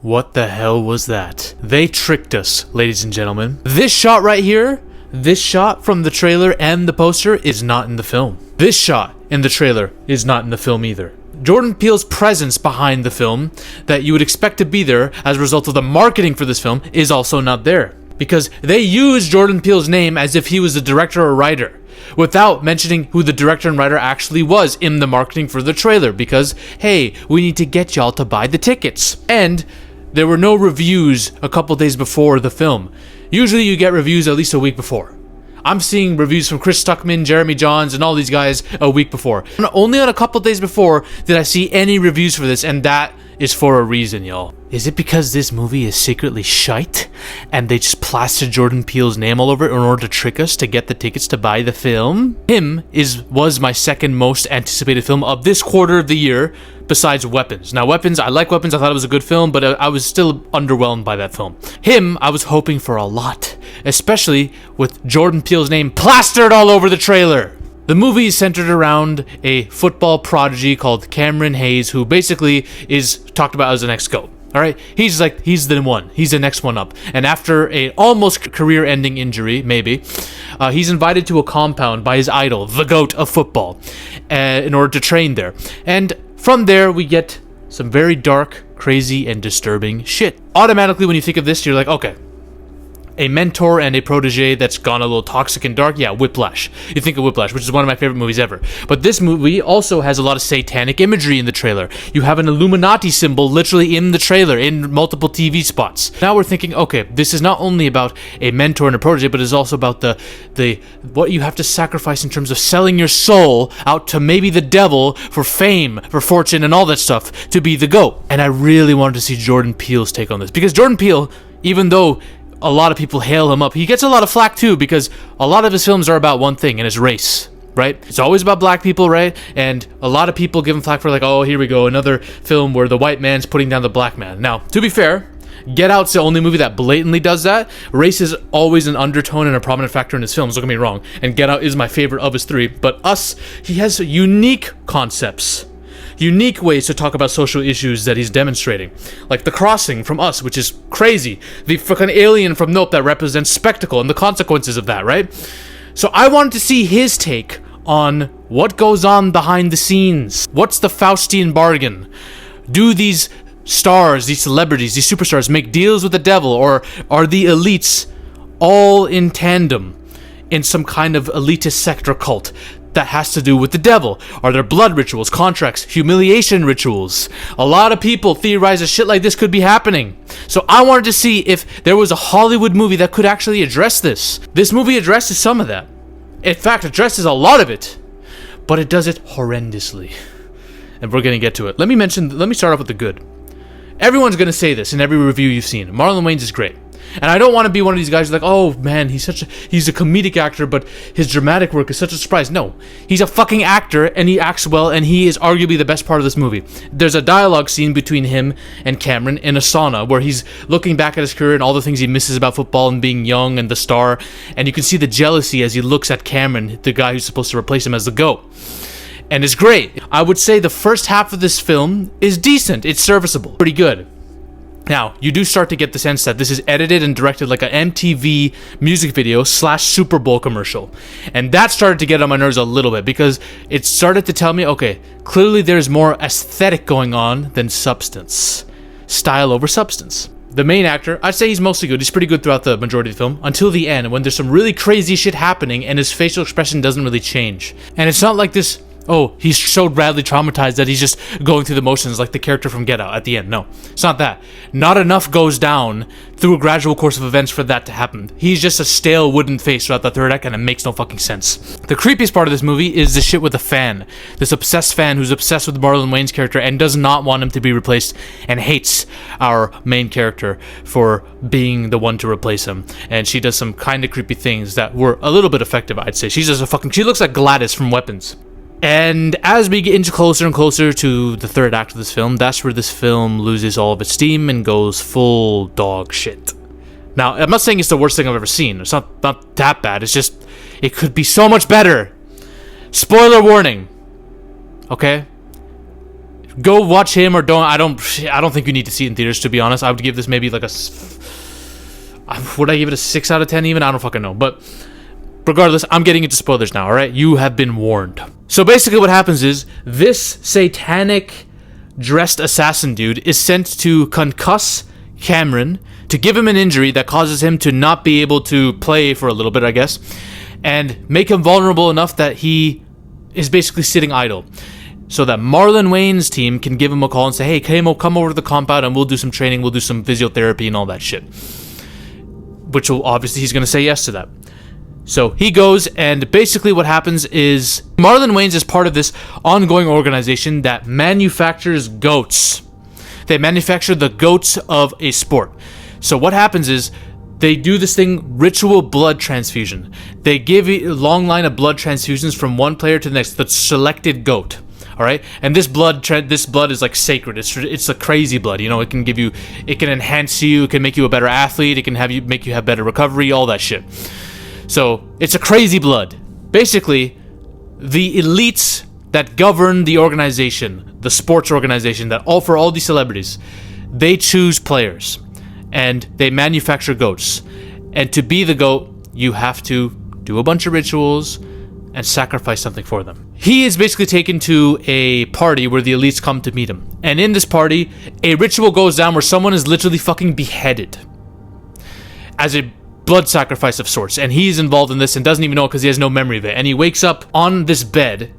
What the hell was that? They tricked us, ladies and gentlemen. This shot right here, this shot from the trailer and the poster is not in the film. This shot in the trailer is not in the film either. Jordan Peele's presence behind the film that you would expect to be there as a result of the marketing for this film is also not there. Because they used Jordan Peele's name as if he was the director or writer, without mentioning who the director and writer actually was in the marketing for the trailer, because, hey, we need to get y'all to buy the tickets. And there were no reviews a couple days before the film. Usually you get reviews at least a week before. I'm seeing reviews from Chris Stuckman, Jeremy Johns, and all these guys a week before. Only on a couple days before did I see any reviews for this, and that is for a reason, y'all. Is it because this movie is secretly shite, and they just plastered Jordan Peele's name all over it in order to trick us to get the tickets to buy the film? Was my second most anticipated film of this quarter of the year, besides Weapons. Now, Weapons, I like Weapons, I thought it was a good film, but I was still underwhelmed by that film. I was hoping for a lot, especially with Jordan Peele's name plastered all over the trailer. The movie is centered around a football prodigy called Cameron Hayes, who basically is talked about as the next GOAT. Alright? He's the one. He's the next one up. And after a almost career-ending injury, maybe, he's invited to a compound by his idol, the GOAT of football, in order to train there. And from there, we get some very dark, crazy, and disturbing shit. Automatically, when you think of this, you're like, okay, a mentor and a protege that's gone a little toxic and dark. Yeah, Whiplash. You think of Whiplash, which is one of my favorite movies ever. But this movie also has a lot of satanic imagery in the trailer. You have an Illuminati symbol literally in the trailer, in multiple TV spots. Now we're thinking, okay, this is not only about a mentor and a protege, but it's also about the what you have to sacrifice in terms of selling your soul out to maybe the devil for fame, for fortune, and all that stuff to be the GOAT. And I really wanted to see Jordan Peele's take on this. Because Jordan Peele, even though a lot of people hail him up, he gets a lot of flack too, because a lot of his films are about one thing, and it's race, right? It's always about black people, right? And a lot of people give him flack for like, oh, here we go, another film where the white man's putting down the black man. Now, to be fair, Get Out's the only movie that blatantly does that. Race is always an undertone and a prominent factor in his films, don't get me wrong, and Get Out is my favorite of his three, but he has unique concepts, unique ways to talk about social issues that he's demonstrating. Like The Crossing from Us, which is crazy. The fucking alien from Nope that represents spectacle and the consequences of that, right? So I wanted to see his take on what goes on behind the scenes. What's the Faustian bargain? Do these stars, these celebrities, these superstars make deals with the devil, or are the elites all in tandem in some kind of elitist sector cult that has to do with the devil? Are there blood rituals, contracts, humiliation rituals? A lot of people theorize that shit like this could be happening. So I wanted to see if there was a Hollywood movie that could actually address this. This movie addresses some of that. In fact, addresses a lot of it. But it does it horrendously. And we're going to get to it. Let me start off with the good. Everyone's going to say this in every review you've seen. Marlon Wayans is great. And I don't want to be one of these guys who's like, oh man, he's a comedic actor, but his dramatic work is such a surprise. No, he's a fucking actor, and he acts well, and he is arguably the best part of this movie. There's a dialogue scene between him and Cameron in a sauna where he's looking back at his career and all the things he misses about football and being young and the star, and you can see the jealousy as he looks at Cameron, the guy who's supposed to replace him as the GOAT. And it's great. I would say the first half of this film is decent. It's serviceable. Pretty good. Now, you do start to get the sense that this is edited and directed like an MTV music video / Super Bowl commercial. And that started to get on my nerves a little bit, because it started to tell me, okay, clearly there's more aesthetic going on than substance. Style over substance. The main actor, I'd say he's mostly good. He's pretty good throughout the majority of the film, until the end, when there's some really crazy shit happening and his facial expression doesn't really change. And it's not like this, oh, he's so badly traumatized that he's just going through the motions like the character from Get Out at the end. No, it's not that. Not enough goes down through a gradual course of events for that to happen. He's just a stale wooden face throughout the third act, and it makes no fucking sense. The creepiest part of this movie is the shit with the fan. This obsessed fan who's obsessed with Marlon Wayans' character and does not want him to be replaced, and hates our main character for being the one to replace him. And she does some kind of creepy things that were a little bit effective, I'd say. She looks like Gladys from Weapons. And as we get into closer and closer to the third act of this film, that's where this film loses all of its steam and goes full dog shit. Now, I'm not saying it's the worst thing I've ever seen. It's not that bad. It's just, it could be so much better. Spoiler warning. Okay? Go watch him or don't. I don't think you need to see it in theaters, to be honest. I would give this maybe like would I give it a 6 out of 10 even? I don't fucking know. But regardless, I'm getting into spoilers now, alright? You have been warned. So basically what happens is, this satanic dressed assassin dude is sent to concuss Cameron, to give him an injury that causes him to not be able to play for a little bit, I guess, and make him vulnerable enough that he is basically sitting idle. So that Marlon Wayne's team can give him a call and say, hey, Kamo, come over to the compound and we'll do some training, we'll do some physiotherapy and all that shit. Which will, obviously, he's going to say yes to that. So he goes, and basically what happens is Marlon Wayne's is part of this ongoing organization that manufactures goats. They manufacture the goats of a sport. So what happens is they do this thing, ritual blood transfusion. They give a long line of blood transfusions from one player to the next, the selected goat. All right, and this blood is like sacred. It's a crazy blood. You know, it can give you, it can enhance you, it can make you a better athlete, it can make you have better recovery, all that shit. So it's a crazy blood. Basically, the elites that govern the organization, the sports organization that for all these celebrities, they choose players, and they manufacture goats. And to be the goat, you have to do a bunch of rituals and sacrifice something for them. He is basically taken to a party where the elites come to meet him. And in this party, a ritual goes down where someone is literally fucking beheaded as a blood sacrifice of sorts. And he's involved in this and doesn't even know it because he has no memory of it. And he wakes up on this bed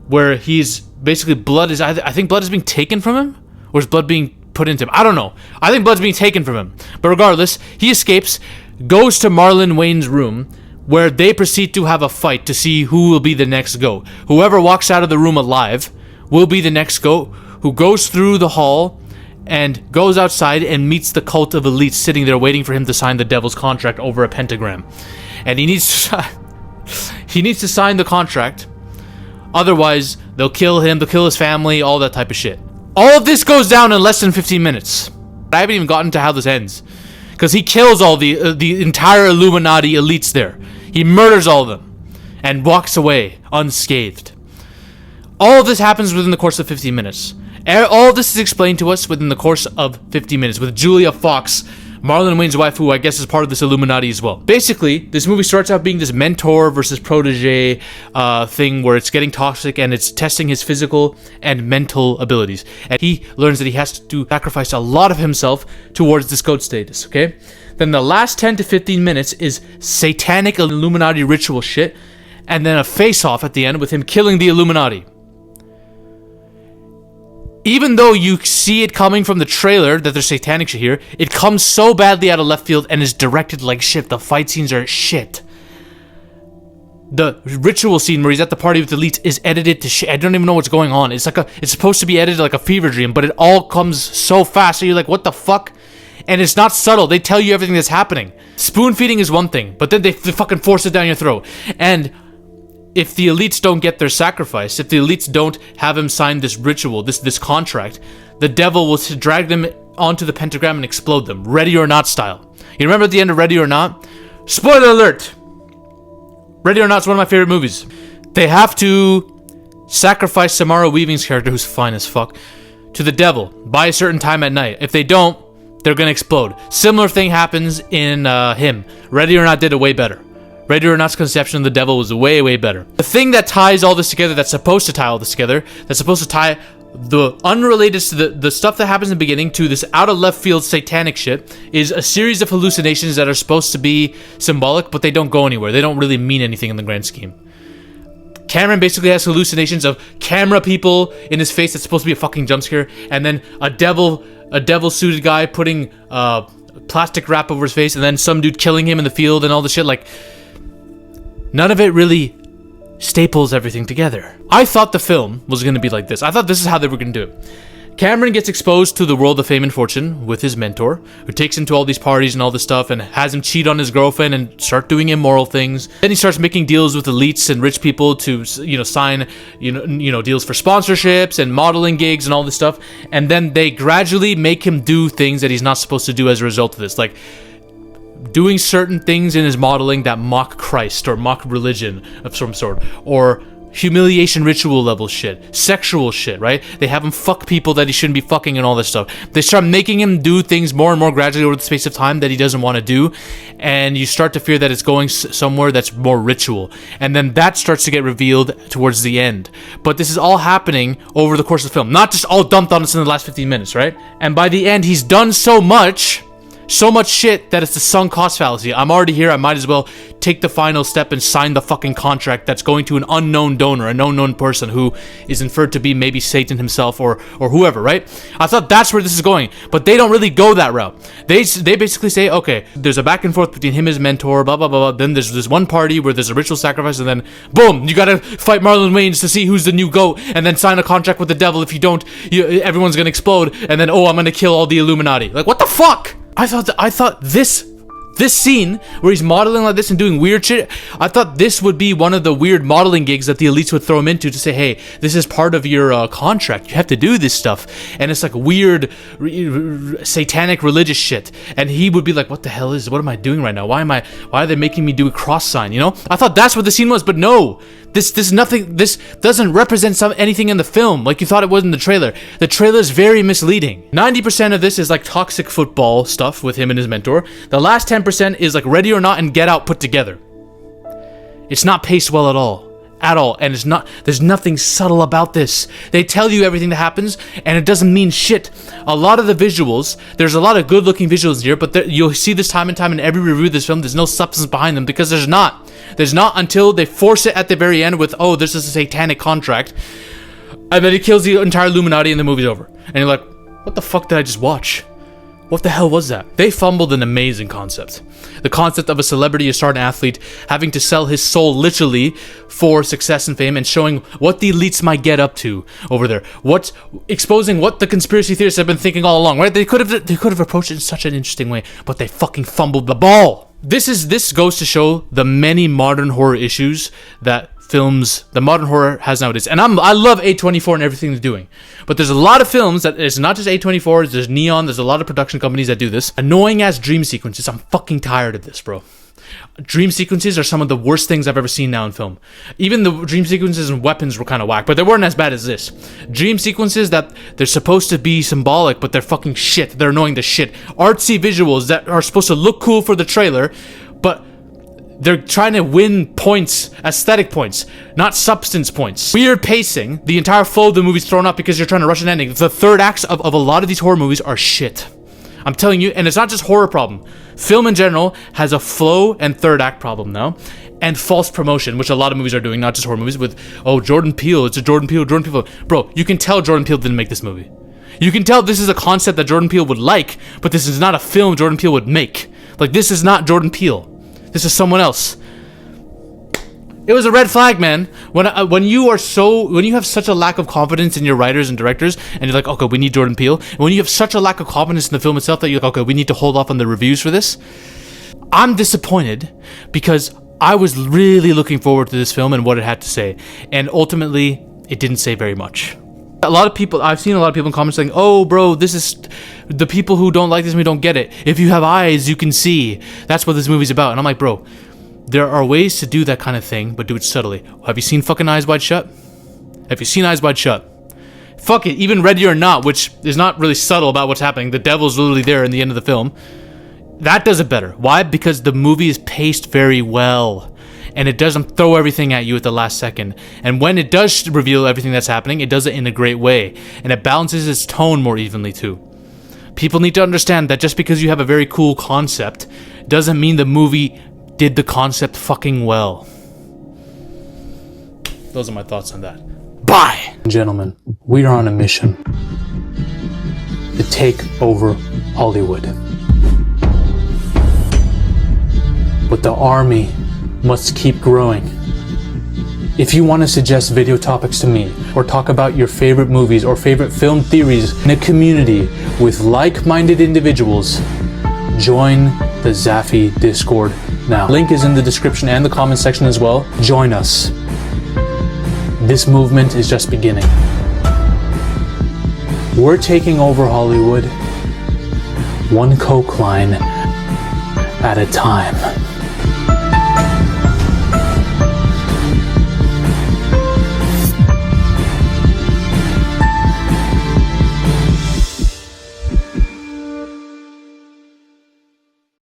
where he's basically I think blood is being taken from him, or is blood being put into him? I don't know. I think blood's being taken from him. But regardless, he escapes, goes to Marlon Wayne's room, where they proceed to have a fight to see who will be the next GOAT. Whoever walks out of the room alive will be the next GOAT, who goes through the hall and goes outside and meets the cult of elites sitting there waiting for him to sign the devil's contract over a pentagram. And he needs to sign the contract, otherwise they'll kill him, they'll kill his family, all that type of shit. All of this goes down in less than 15 minutes. I haven't even gotten to how this ends, because he kills all the entire Illuminati elites there. He murders all of them and walks away unscathed. All of this happens within the course of 15 minutes. All of this is explained to us within the course of 15 minutes with Julia Fox, Marlon Wayne's wife, who I guess is part of this Illuminati as well. Basically, this movie starts out being this mentor versus protege thing where it's getting toxic and it's testing his physical and mental abilities. And he learns that he has to sacrifice a lot of himself towards this GOAT status, okay? Then the last 10 to 15 minutes is satanic Illuminati ritual shit, and then a face-off at the end with him killing the Illuminati. Even though you see it coming from the trailer that there's satanic shit here, it comes so badly out of left field and is directed like shit. The fight scenes are shit. The ritual scene where he's at the party with the elites is edited to shit. I don't even know what's going on. It's supposed to be edited like a fever dream, but it all comes so fast. So you're like, what the fuck? And it's not subtle. They tell you everything that's happening. Spoon feeding is one thing, but then they fucking force it down your throat. And if the elites don't get their sacrifice, if the elites don't have him sign this ritual, this contract, the devil will drag them onto the pentagram and explode them, Ready or Not style. You remember at the end of Ready or Not? Spoiler alert! Ready or Not is one of my favorite movies. They have to sacrifice Samara Weaving's character, who's fine as fuck, to the devil by a certain time at night. If they don't, they're gonna explode. Similar thing happens in him. Ready or Not did it way better. Ready or Not's conception of the devil was way, way better. The thing that ties all this together, that's supposed to tie all this together, that's supposed to tie the unrelated to the stuff that happens in the beginning to this out of left field satanic shit, is a series of hallucinations that are supposed to be symbolic, but they don't go anywhere. They don't really mean anything in the grand scheme. Cameron basically has hallucinations of camera people in his face that's supposed to be a fucking jump scare, and then a devil suited guy putting plastic wrap over his face, and then some dude killing him in the field and all the shit. Like, none of it really staples everything together. I thought the film was going to be like this. I thought this is how they were going to do it. Cameron gets exposed to the world of fame and fortune with his mentor, who takes him to all these parties and all this stuff and has him cheat on his girlfriend and start doing immoral things. Then he starts making deals with elites and rich people to, sign, deals for sponsorships and modeling gigs and all this stuff. And then they gradually make him do things that he's not supposed to do as a result of this. Like doing certain things in his modeling that mock Christ or mock religion of some sort, or humiliation ritual level shit, sexual shit, right? They have him fuck people that he shouldn't be fucking and all this stuff. They start making him do things more and more gradually over the space of time that he doesn't want to do, and you start to fear that it's going somewhere that's more ritual, and then that starts to get revealed towards the end. But this is all happening over the course of the film, not just all dumped on us in the last 15 minutes, right? And by the end, he's done so much shit that it's the sunk cost fallacy. I'm already here, I might as well take the final step and sign the fucking contract that's going to an unknown donor, an unknown person who is inferred to be maybe Satan himself or whoever, right? I thought that's where this is going, but they don't really go that route. They basically say, okay, there's a back and forth between him and his mentor, blah, blah, blah, blah. Then there's this one party where there's a ritual sacrifice, and then, boom, you gotta fight Marlon Wayans to see who's the new GOAT, and then sign a contract with the devil. If you don't, everyone's gonna explode, and then, oh, I'm gonna kill all the Illuminati. Like, what the fuck? I thought this scene where he's modeling like this and doing weird shit, I thought this would be one of the weird modeling gigs that the elites would throw him into to say, hey, this is part of your contract. You have to do this stuff. And it's like weird, satanic religious shit. And he would be like, what the hell is, what am I doing right now? Why are they making me do a cross sign, you know? I thought that's what the scene was, but no. This doesn't represent anything in the film like you thought it was in the trailer. The trailer is very misleading. 90% of this is like toxic football stuff with him and his mentor. The last 10% is like Ready or Not and Get Out put together. It's not paced well at all. And there's nothing subtle about this. They tell you everything that happens, and it doesn't mean shit. A lot of the visuals, there's a lot of good looking visuals here, but you'll see this time and time in every review of this film, there's no substance behind them, because there's not until they force it at the very end with, oh, this is a satanic contract, and then he kills the entire Illuminati and the movie's over. And you're like, what the fuck did I just watch? What the hell was that? They fumbled an amazing concept. The concept of a celebrity, a star, an athlete, having to sell his soul literally for success and fame, and showing what the elites might get up to over there. Exposing what the conspiracy theorists have been thinking all along, right? They could have approached it in such an interesting way, but they fucking fumbled the ball. This goes to show the many modern horror issues that the modern horror has nowadays. And I love A24 and everything they're doing. But there's a lot of films that it's not just A24, there's Neon, there's a lot of production companies that do this. Annoying ass dream sequences. I'm fucking tired of this, bro. Dream sequences are some of the worst things I've ever seen now in film. Even the dream sequences and weapons were kind of whack, but they weren't as bad as this. Dream sequences that they're supposed to be symbolic, but they're fucking shit. They're annoying the shit. Artsy visuals that are supposed to look cool for the trailer, but they're trying to win points, aesthetic points, not substance points. Weird pacing. The entire flow of the movie's thrown up because you're trying to rush an ending. The third acts of a lot of these horror movies are shit. I'm telling you, and it's not just horror problem. Film in general has a flow and third act problem now. And false promotion, which a lot of movies are doing, not just horror movies, with, oh, Jordan Peele, it's a Jordan Peele. Bro, you can tell Jordan Peele didn't make this movie. You can tell this is a concept that Jordan Peele would like, but this is not a film Jordan Peele would make. Like, this is not Jordan Peele. This is someone else. It was a red flag, man. When you have such a lack of confidence in your writers and directors, and you're like, okay, we need Jordan Peele. And when you have such a lack of confidence in the film itself that you're like, okay, we need to hold off on the reviews for this. I'm disappointed because I was really looking forward to this film and what it had to say, and ultimately, it didn't say very much. I've seen a lot of people in comments saying, oh, bro, this is the people who don't like this movie don't get it. If you have eyes, you can see. That's what this movie's about. And I'm like, bro, there are ways to do that kind of thing, but do it subtly. Have you seen fucking Eyes Wide Shut? Have you seen Eyes Wide Shut? Fuck it, even Ready or Not, which is not really subtle about what's happening. The devil's literally there in the end of the film. That does it better. Why? Because the movie is paced very well. And it doesn't throw everything at you at the last second. And when it does reveal everything that's happening, it does it in a great way. And it balances its tone more evenly too. People need to understand that just because you have a very cool concept doesn't mean the movie did the concept fucking well. Those are my thoughts on that. Bye! Gentlemen, we are on a mission to take over Hollywood. But the army must keep growing. If you want to suggest video topics to me, or talk about your favorite movies or favorite film theories in a community with like-minded individuals, join the Zafy Discord now. Link is in the description and the comment section as well. Join us. This movement is just beginning. We're taking over Hollywood, one coke line at a time.